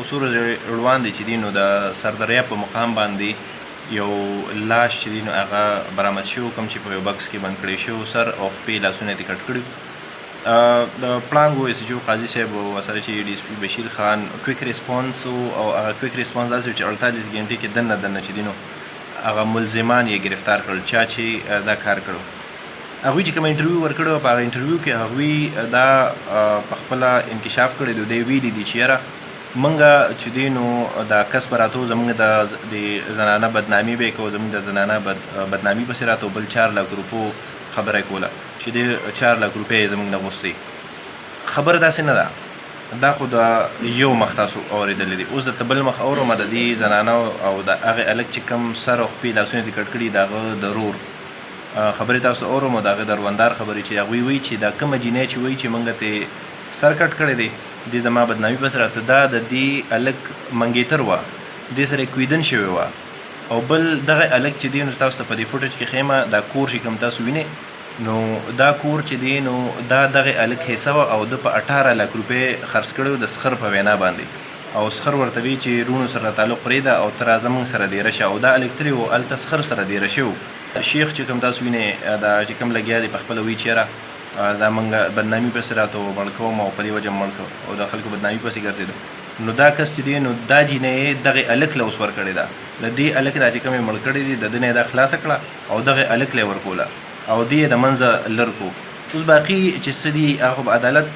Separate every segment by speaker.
Speaker 1: اصول روان دي چې دي نو د سردریاب په مقام باندې یو لاش چې دی نو هغه برآمد شو، کوم چې په یو بکس کې بند کړی شو، سر او خپې لاسونه یې کټ کړي. د پړانګ ایس ایچ او قاضي صاحب ورسره چې ډي ایس پي بشیر خان کویک ریسپانس او هغه کویک ریسپانس داسې و چې 48 غنټې کې دننه چې دی نو هغه ملزمان یې گرفتار کړل چا چې دا کار کړو. هغوی چې کوم انټرویو ورکړی په هغه انټرویو کې هغوی دا په خپله انکشاف کړی دی. دوی ویلي دي چې یاره موږ چې دی نو دا کس به راتو زموږ د زنانه بدنامي به یې کوو، زموږ د زنانه بدنامي پسې راتو، بل 4 لک روپو خبره یې کوله چې د 4 لک روپۍ یې زموږ نه غوښتې. خبره داسې نه ده، دا خو د یو مخ تاسو اورېدلی دي. اوس درته بل مخ اورم د دې زنانه او د هغې هلک چې کوم سر او خپې لاسونه دې کټ کړي د هغه ضرور خبرې تاسو اورم او د هغې دروندار خبرې چې هغوی وایي چې دا کومه جینۍ چې وایي چې موږ ته سر کټ کړی دی دې زما بدنامي پسې راته، دا د دې هلک منګیتر وه، دې سره یې کویدن شوې وه. او بل دغه هلک چې دی نو تاسو ته په دې فوټیج کې ښیمه دا کور چې کوم تاسو وینئ نو دا کور چې دی نو دا دغه هلک حصه وه او ده په 18 لک روپۍ خرڅ کړی و د سخر په وینا باندې. او سخر ورته وایي چې رونو سره تعلق پرېږده او ته راځه موږ سره دیره شه. او دا هلک تللی و هلته سخر سره دیره شوی و. شیخ چې کوم تاسو وینئ دا چې کوم لګیا دی په خپله وایي چې یاره دا موږ بدنامي پسې راته مړ کوم او په دې وجه مړ کوم او د خلکو بدنامي پسې ګرځېدو. نو دا کس چې دی نو دا جینۍ دغې هلک له اوس ورکړې ده، د دې هلک دا چې کوم یې مړ کړی دی د ده نه یې دا خلاصه کړه او دغې هلک له یې ورکوله او دې یې د منځه لر کو. اوس باقي چې څه دي هغه خو عدالت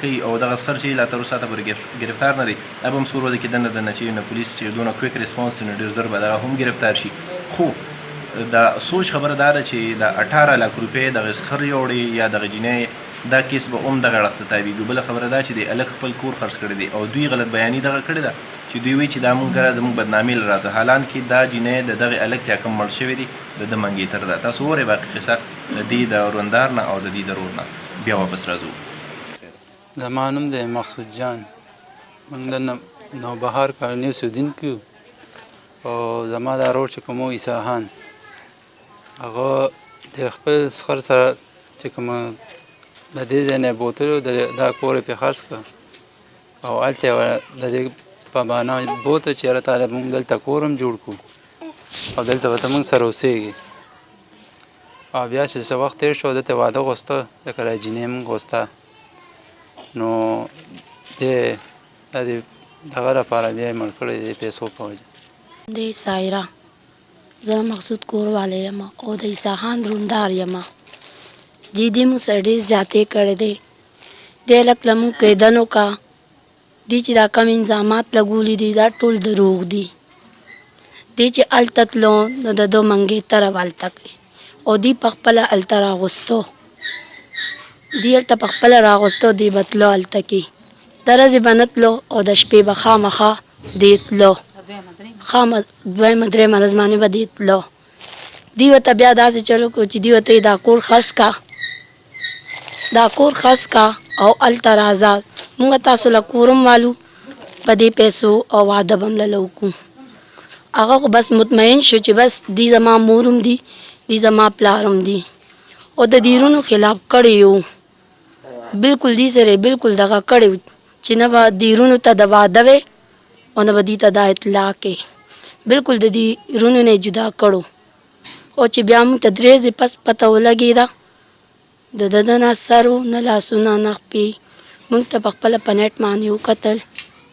Speaker 1: کوي او دغه سخر چې لا تر اوسه ته پورې ګرفتار نه دی. اب هم څو ورځې کې دننه چې نو پولیس چې دونه کویک ریسپانس نو ډېر زر به دغه هم ګرفتار شي. خو دا سوچ خبره دا ده چې د 18 لک روپۍ دغه سخر یوړې یا دغه جینۍ دا کیس به هم دغه اړخ ته تابعېږي. بله خبره دا چې د هلک خپل کور خرڅ کړی دی او دوی غلط بیاني دغه کړې ده چې دوی وایي چې دا موږ زموږ بدنامي له راته، حالان کې دا جینۍ د دغې هلک چې کوم مړ شوی دی د ده منګیتر ده. تاسو وورئ باقي قصه د دې د روندار نه او د دې د رور نه بیا واپس راځو.
Speaker 2: زما نوم دی مقصود جان، موږ د نوبهار کالني اوسېدونکي یو او زما دا رور چې کوم و عیسی هغه د خپل سخر سره چې کومه د دې ځای نه بوتلو دا کور یې پرې خرڅ کړه او هلته یې د دې په بهانه بوته چې یاره تعالی مونږ دلته کور هم جوړ کړو او دلته به ته مونږ سره اوسېږي. او بیا چې څه وخت تېر شو دته واده غوښته ځکه دا جینۍ مونږ غوښته نو دې د دې دغه لپاره بیا یې مړ کړی د پیسو په وجه.
Speaker 3: د سایره زه مقصود کوروالی یم او د عیسی خان روندار یم. جدي مو سره ډېر زیاتې کړی دی. دې هلک له مونږ قیدن وکړه. دې چې دا کم انظامات لګولي دي دا ټول دروغ دي. دې چې هلته تلو نو د ده منګیتره به هلته کوي او دې په خپله هلته راغوستو، دې هلته په خپله راغوستو دې به تلو هلته کې د ورځې به نه تلو او د شپې به خامخا دې تلو، دویمه درېیمه ورځ باندې به دې تلو. دې ورته بیا داسې چلو کړو چې دې ورته دا کور خرڅ کړه، دا کور خرڅ کړه او هلته راځه مونږ تاسو له کور هم والو په دې پیسو او واده به هم له وکړو. هغه خو بس مطمئن شو چې بس دې زما مور هم دي دې زما پلار هم دي او د دیرونو خلاف کړی یو، بلکل دې سره بلکل دغه کړی و چې نه به دیرونو ته د واده وی او نه به دې ته دا اطلاع کوي. بلکل د دیرونو نه جدا کړو او چې بیا موږ ته 3 ورځې پس پته ولګېده د ده نه سر و نه لاسونه نه خپې. موږ ته په خپله په نیټ باندې وکتل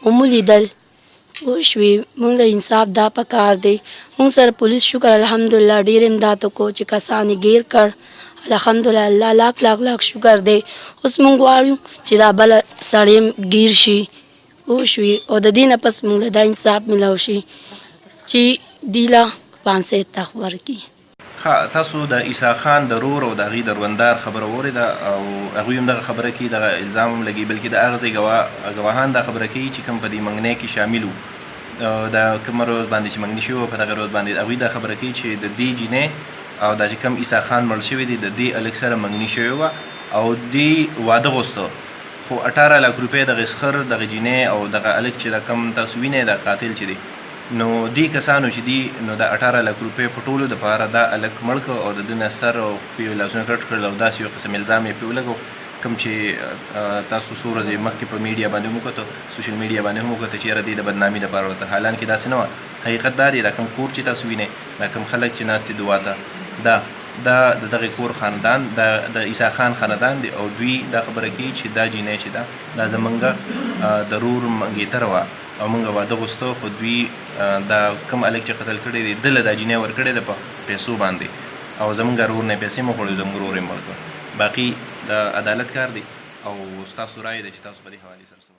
Speaker 3: او ولیدل پوه شوې. موږ له انصاف دا پکار دی. موږ سره پولیس شکر الحمدلله ډېر امداد وکړو چې کسان یې ګیر کړ الحمدلله. الله لاک لاک لاک شکر دی. اوس موږ غواړو چې دا بله سړی ګیر شي پوه شوې او د دې نه پس موږ له دا انصاف میلاو شي چې دوی له 500 تخ ورکړي.
Speaker 1: تاسو د عیسی خان د رور او د هغې د روندار خبره واورېده او هغوی هم دغه خبره کوي، دغه الزام هم لګي، بلکې د هغه ځای ګواهان دا خبره کوي چې کوم په دې منګنۍ کې شامل وو د کومه ورځ باندې چې منګني شوي وو په دغه ورځ باندې هغوی دا خبره کوي چې د دې جینۍ او دا چې کوم عیسی خان مړ شوی دی د دې هلک سره منګني شوې وه او دې واده غوښته خو 18 لک روپۍ دغه سخر دغه جینۍ او دغه هلک چې د کوم تاسو وینئ د قاتل چې دی نو دې کسانو چې دي نو د 18 لک روپۍ په ټولو دپاره دا هلک مړ کړ او د ده نه سر او خپې لاسونه کټ کړل او داسې یو قسم الزام یې پرې ولګو کوم چې تاسو څو ورځې مخکې په میډیا باندې هم وکتو سوشل میډیا باندې هم وکتو چې یاره دې د بدنامي لپاره ورته، حالانکې داسې نه وه. حقیقت دا دی دا کوم کور چې تاسو وینئ، دا کوم خلک چې ناست دي دعا ته، دا د دغه کور خاندان د عیسی خان خاندان دی، او دوی دا خبره کوي چې دا جینۍ چې دا زمونږ د رور منګیتره وه او موږ واده غوښته، خو دوی دا کوم هلک چې قتل کړی دی ده له دا جینۍ ورکړې ده په پیسو باندې، او زمونږ رور نه پیسې مه غواړو، زمونږ رور یې مړ کړ. باقي د عدالت کار دی او ستاسو رایې ده چې تاسو په دې حوالې سره څه